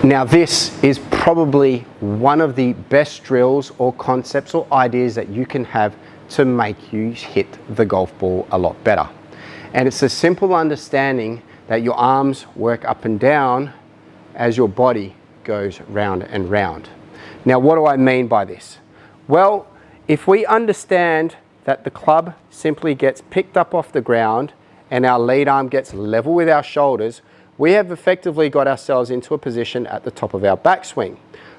Now this is probably one of the best drills or concepts or ideas that you can have to make you hit the golf ball a lot better. And it's a simple understanding that your arms work up and down as your body goes round and round. Now what do I mean by this? Well, if we understand that the club simply gets picked up off the ground and our lead arm gets level with our shoulders, we have effectively got ourselves into a position at the top of our backswing.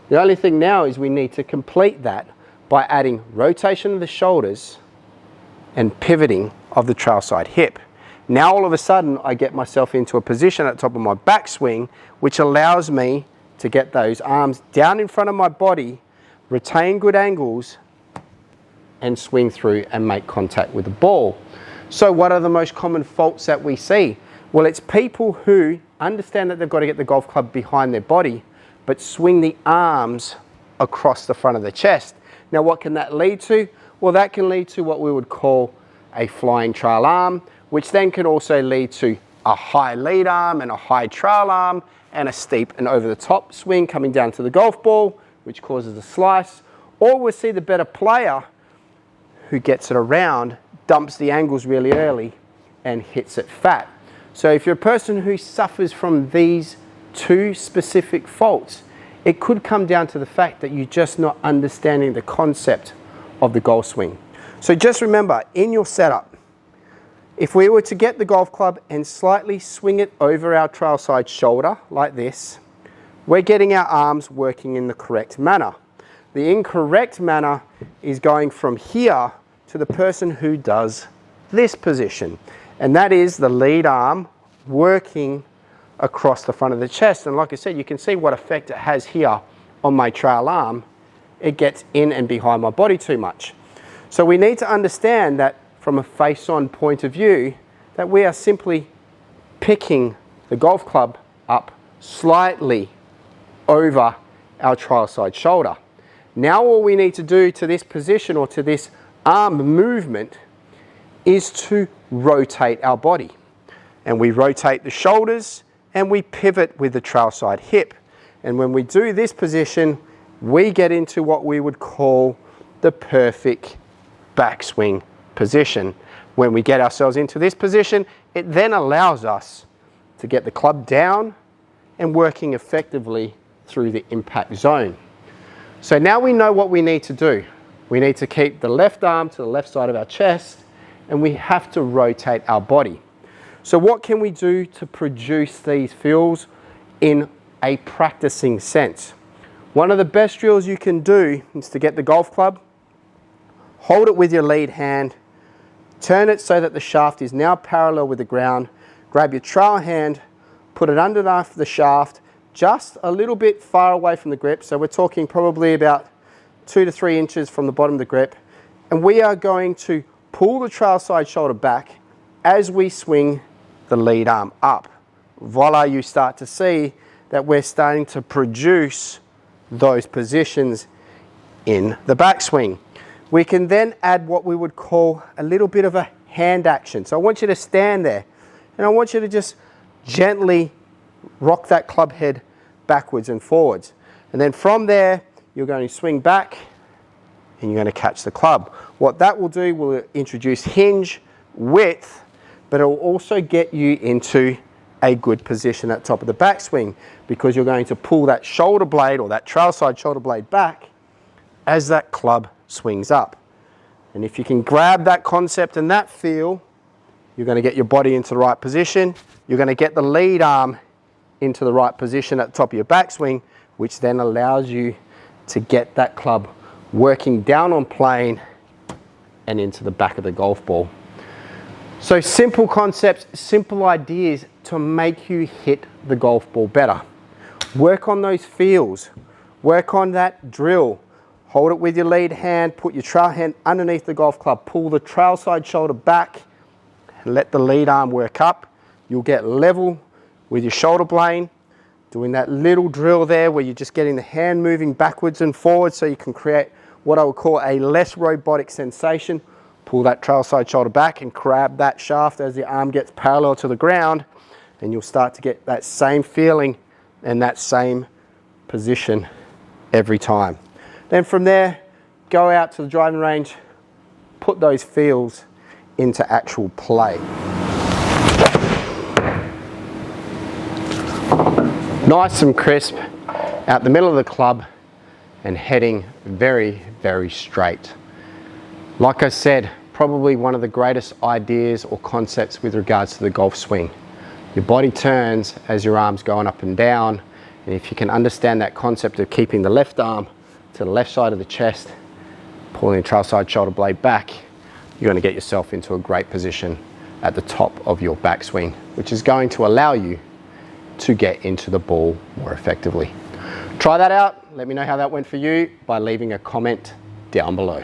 The only thing now is we need to complete that by adding rotation of the shoulders and pivoting of the trail side hip. Now all of a sudden I get myself into a position at the top of my backswing, which allows me to get those arms down in front of my body, retain good angles, and swing through and make contact with the ball. So what are the most common faults that we see? Well, it's people who understand that they've got to get the golf club behind their body, but swing the arms across the front of the chest. Now what can that lead to? Well, that can lead to what we would call a flying trail arm, which then can also lead to a high lead arm and a high trail arm and a steep and over the top swing coming down to the golf ball, which causes a slice. Or we'll see the better player who gets it around, dumps the angles really early and hits it fat. So if you're a person who suffers from these two specific faults, it could come down to the fact that you're just not understanding the concept of the golf swing. So just remember, in your setup, if we were to get the golf club and slightly swing it over our trail side shoulder like this, we're getting our arms working in the correct manner. The incorrect manner is going from here to the person who does this position. And that is the lead arm working across the front of the chest. And like I said, you can see what effect it has here on my trail arm. It gets in and behind my body too much. So we need to understand that from a face-on point of view, that we are simply picking the golf club up slightly over our trail side shoulder. Now all we need to do to this position or to this arm movement is to rotate our body. And we rotate the shoulders and we pivot with the trail side hip. And when we do this position, we get into what we would call the perfect backswing position. When we get ourselves into this position, it then allows us to get the club down and working effectively through the impact zone. So now we know what we need to do. We need to keep the left arm to the left side of our chest, and we have to rotate our body. So what can we do to produce these feels in a practicing sense? One of the best drills you can do is to get the golf club, hold it with your lead hand, turn it so that the shaft is now parallel with the ground, grab your trail hand, put it underneath the shaft, just a little bit far away from the grip. So we're talking probably about 2 to 3 inches from the bottom of the grip. And we are going to pull the trail side shoulder back as we swing the lead arm up. Voila, you start to see that we're starting to produce those positions in the backswing. We can then add what we would call a little bit of a hand action. So I want you to stand there and I want you to just gently rock that club head backwards and forwards. And then from there, you're going to swing back and you're going to catch the club. What that will do will introduce hinge, width, but it will also get you into a good position at the top of the backswing because you're going to pull that shoulder blade or that trail side shoulder blade back as that club swings up. And if you can grab that concept and that feel, you're going to get your body into the right position. You're going to get the lead arm into the right position at the top of your backswing, which then allows you to get that club working down on plane and into the back of the golf ball. So simple concepts, simple ideas to make you hit the golf ball better. Work on those feels, work on that drill. Hold it with your lead hand, put your trail hand underneath the golf club, pull the trail side shoulder back and let the lead arm work up. You'll get level with your shoulder blade, doing that little drill there where you're just getting the hand moving backwards and forwards so you can create what I would call a less robotic sensation. Pull that trail side shoulder back and grab that shaft as the arm gets parallel to the ground, and you'll start to get that same feeling and that same position every time. Then from there, go out to the driving range, put those feels into actual play. Nice and crisp out the middle of the club and heading very, very straight. Like I said, probably one of the greatest ideas or concepts with regards to the golf swing. Your body turns as your arm's going up and down, and if you can understand that concept of keeping the left arm to the left side of the chest, pulling the trail side shoulder blade back, you're going to get yourself into a great position at the top of your backswing, which is going to allow you to get into the ball more effectively. Try that out. Let me know how that went for you by leaving a comment down below.